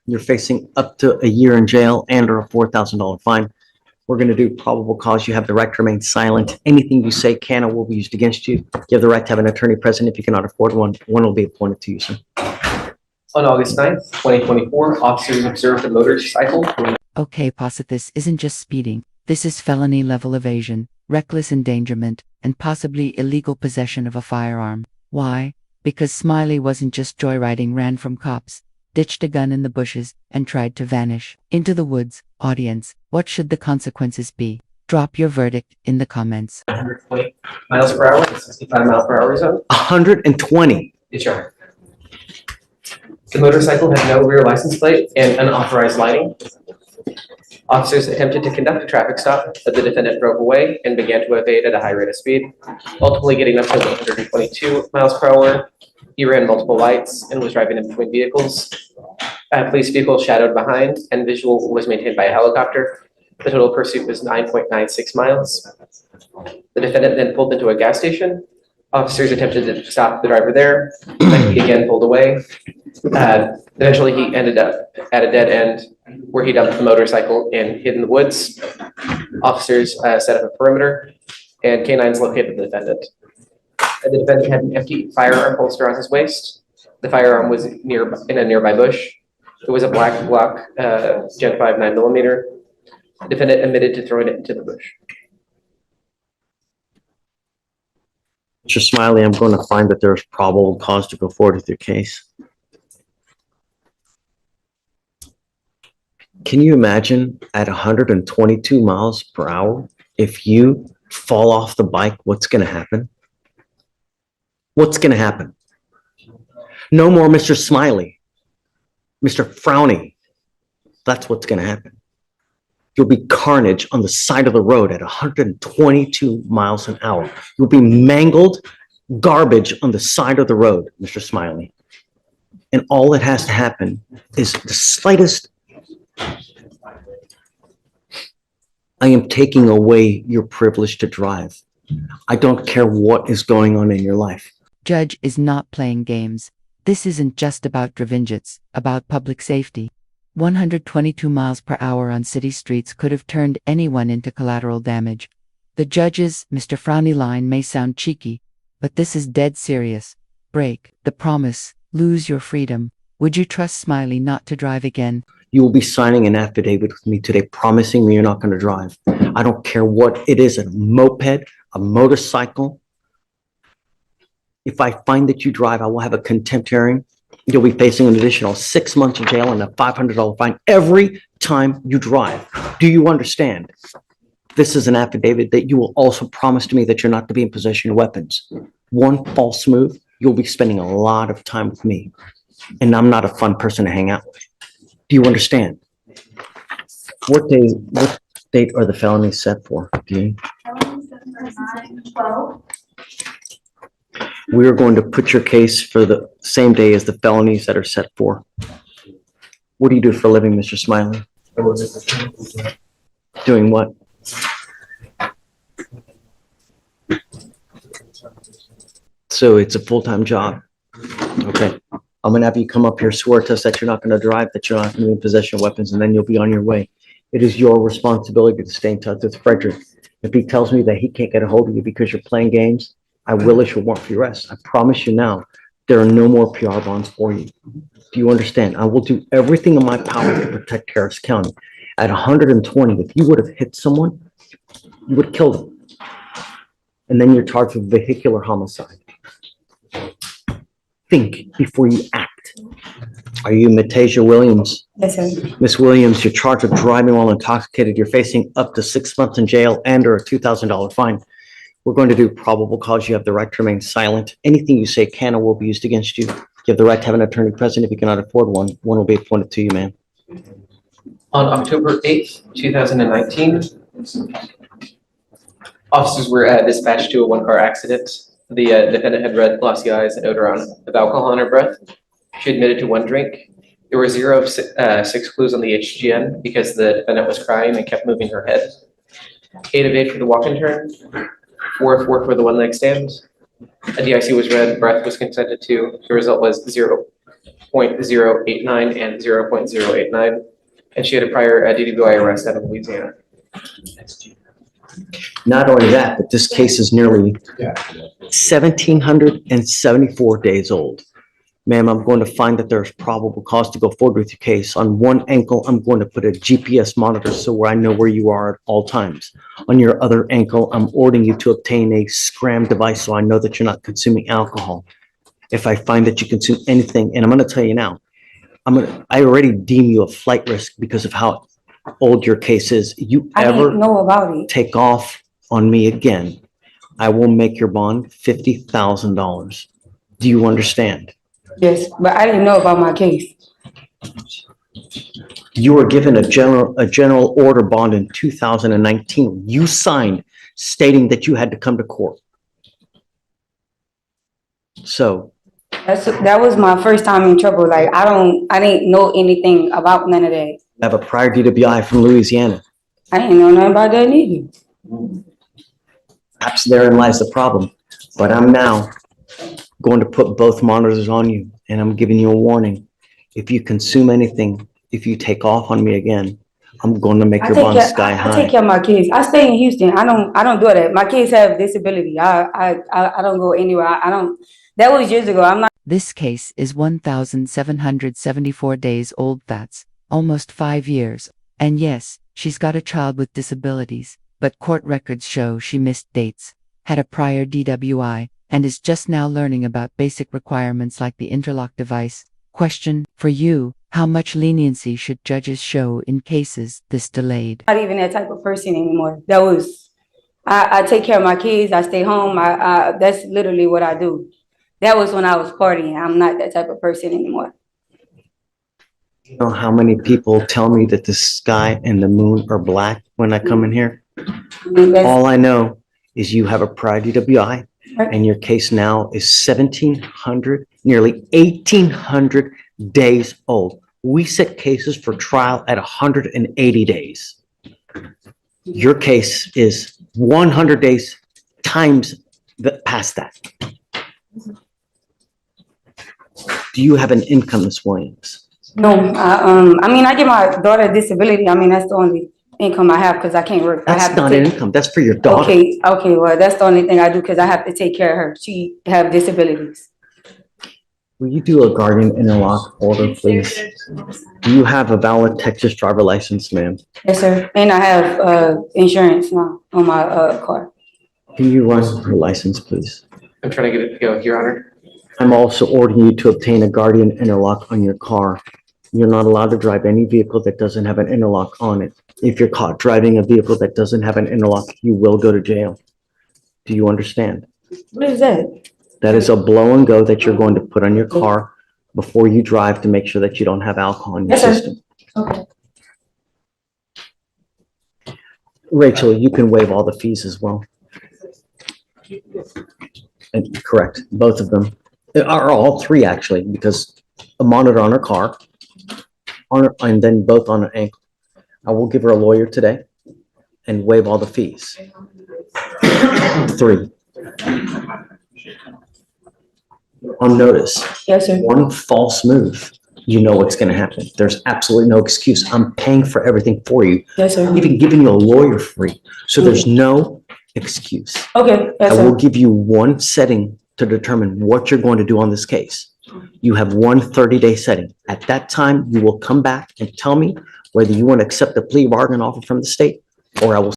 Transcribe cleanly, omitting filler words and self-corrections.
You're facing up to a year in jail and or a $4,000 fine. We're going to do probable cause. You have the right to remain silent. Anything you say can or will be used against you. You have the right to have an attorney present. If you cannot afford one, one will be appointed to you, sir. On August 9th, 2024, officers observed a motorcycle. Okay, Posset, this isn't just speeding. This is felony level evasion, reckless endangerment, and possibly illegal possession of a firearm. Why? Because Smiley wasn't just joyriding, ran from cops, ditched a gun in the bushes, and tried to vanish into the woods. Audience, what should the consequences be? Drop your verdict in the comments. 120 miles per hour, 65 mile per hour zone. 120. Yes, sir. The motorcycle had no rear license plate and unauthorized lighting. Officers attempted to conduct a traffic stop, but the defendant drove away and began to evade at a high rate of speed, ultimately getting up to 122 miles per hour. He ran multiple lights and was driving in between vehicles. A police vehicle shadowed behind, and visual was maintained by a helicopter. The total pursuit was 9.96 miles. The defendant then pulled into a gas station. Officers attempted to stop the driver there, but he again pulled away. Eventually, he ended up at a dead end where he dumped the motorcycle and hid in the woods. Officers set up a perimeter, and canines located the defendant. The defendant had an empty firearm holster on his waist. The firearm was in a nearby bush. It was a black Glock Gen 5 9mm. The defendant admitted to throwing it into the bush. Mr. Smiley, I'm going to find that there's probable cause to go forward with your case. Can you imagine at 122 miles per hour, if you fall off the bike, what's going to happen? What's going to happen? No more Mr. Smiley, Mr. Frowny. That's what's going to happen. You'll be carnage on the side of the road at 122 miles an hour. You'll be mangled garbage on the side of the road, Mr. Smiley. And all that has to happen is the slightest. I am taking away your privilege to drive. I don't care what is going on in your life. Judge is not playing games. This isn't just about revenge, it's about public safety. 122 miles per hour on city streets could have turned anyone into collateral damage. The judge's Mr. Frowny line may sound cheeky, but this is dead serious. Break the promise, lose your freedom. Would you trust Smiley not to drive again? You will be signing an affidavit with me today promising me you're not going to drive. I don't care what it is, a moped, a motorcycle. If I find that you drive, I will have a contempt hearing. You'll be facing an additional 6 months in jail and a $500 fine every time you drive. Do you understand? This is an affidavit that you will also promise to me that you're not to be in possession of weapons. One false move, you'll be spending a lot of time with me. And I'm not a fun person to hang out with. Do you understand? What date are the felonies set for? Do you? Felonies set for 9/12. We are going to put your case for the same day as the felonies that are set for. What do you do for a living, Mr. Smiley? Doing what? So it's a full-time job. Okay. I'm going to have you come up here, swear to us that you're not going to drive, that you're not going to be in possession of weapons, and then you'll be on your way. It is your responsibility to stay in touch with Frederick. If he tells me that he can't get a hold of you because you're playing games, I will issue a warrant for your arrest. I promise you now, there are no more PR bonds for you. Do you understand? I will do everything in my power to protect Harris County. At 120, if you would have hit someone, you would have killed them. And then you're charged with vehicular homicide. Think before you act. Are you Matasia Williams? Yes, sir. Miss Williams, you're charged with driving while intoxicated. You're facing up to 6 months in jail and or a $2,000 fine. We're going to do probable cause. You have the right to remain silent. Anything you say can or will be used against you. You have the right to have an attorney present. If you cannot afford one, one will be appointed to you, ma'am. On October 8th, 2019, officers were dispatched to a one-car accident. The defendant had red, glossy eyes and odor of alcohol on her breath. She admitted to one drink. There were 0 of 6 clues on the HGN because the defendant was crying and kept moving her head. 8 of 8 for the walk-in turn. 4 of 4 for the one-leg stand. A DIC was read, breath was consented to. The result was 0. .089 and 0.089. And she had a prior DWI arrest out of Louisiana. Not only that, but this case is nearly 1,774 days old. Ma'am, I'm going to find that there's probable cause to go forward with your case. On one ankle, I'm going to put a GPS monitor so where I know where you are at all times. On your other ankle, I'm ordering you to obtain a SCRAM device so I know that you're not consuming alcohol. If I find that you consume anything, and I'm going to tell you now, I already deem you a flight risk because of how old your case is. You I ever didn't know about it. take off on me again, I will make your bond $50,000. Do you understand? Yes, but I didn't know about my case. You were given a general order bond in 2019. You signed stating that you had to come to court. So That was my first time in trouble. Like, I didn't know anything about none of that. I have a prior DWI from Louisiana. I didn't know nothing about that either. Perhaps therein lies the problem. But I'm now going to put both monitors on you, and I'm giving you a warning. If you consume anything, if you take off on me again, I'm going to make your bond sky I take high. care of my kids. I stay in Houston. I don't do that. My kids have disability. I don't go anywhere. I don't. That was years ago. I'm not. This case is 1,774 days old. That's almost 5 years. And yes, she's got a child with disabilities, but court records show she missed dates, had a prior DWI, and is just now learning about basic requirements like the interlock device. Question for you: how much leniency should judges show in cases this delayed? Not even that type of person anymore. That was. I take care of my kids. I stay home. That's literally what I do. That was when I was partying. I'm not that type of person anymore. You know how many people tell me that the sky and the moon are black when I come in here? All I know is you have a prior DWI, and your case now is 1,700, nearly 1,800 days old. We set cases for trial at 180 days. Your case is 100 days times past that. Do you have an income, Ms. Williams? No, I mean, I give my daughter a disability. I mean, that's the only income I have because I can't work. I That's have to not take- an income. That's for your daughter. Okay, well, that's the only thing I do because I have to take care of her. She have disabilities. Will you do a Guardian Interlock order, please? Do you have a valid Texas driver license, ma'am? Yes, sir. And I have insurance now on my car. Can you run her license, please? I'm trying to get it to go, Your Honor. I'm also ordering you to obtain a Guardian Interlock on your car. You're not allowed to drive any vehicle that doesn't have an interlock on it. If you're caught driving a vehicle that doesn't have an interlock, you will go to jail. Do you understand? What is that? That is a blow and go that you're going to put on your car before you drive to make sure that you don't have alcohol in your Yes, sir. system. Okay. Rachel, you can waive all the fees as well. And correct, both of them. Or all three, actually, because a monitor on her car, and then both on her ankle. I will give her a lawyer today and waive all the fees. 3. On notice, Yes, sir. one false move, you know what's going to happen. There's absolutely no excuse. I'm paying for everything for you. Yes, sir. I'm even giving you a lawyer free. So there's no excuse. Okay, yes, I will sir. give you one setting to determine what you're going to do on this case. You have one 30-day setting. At that time, you will come back and tell me whether you want to accept the plea bargain offer from the state, or I will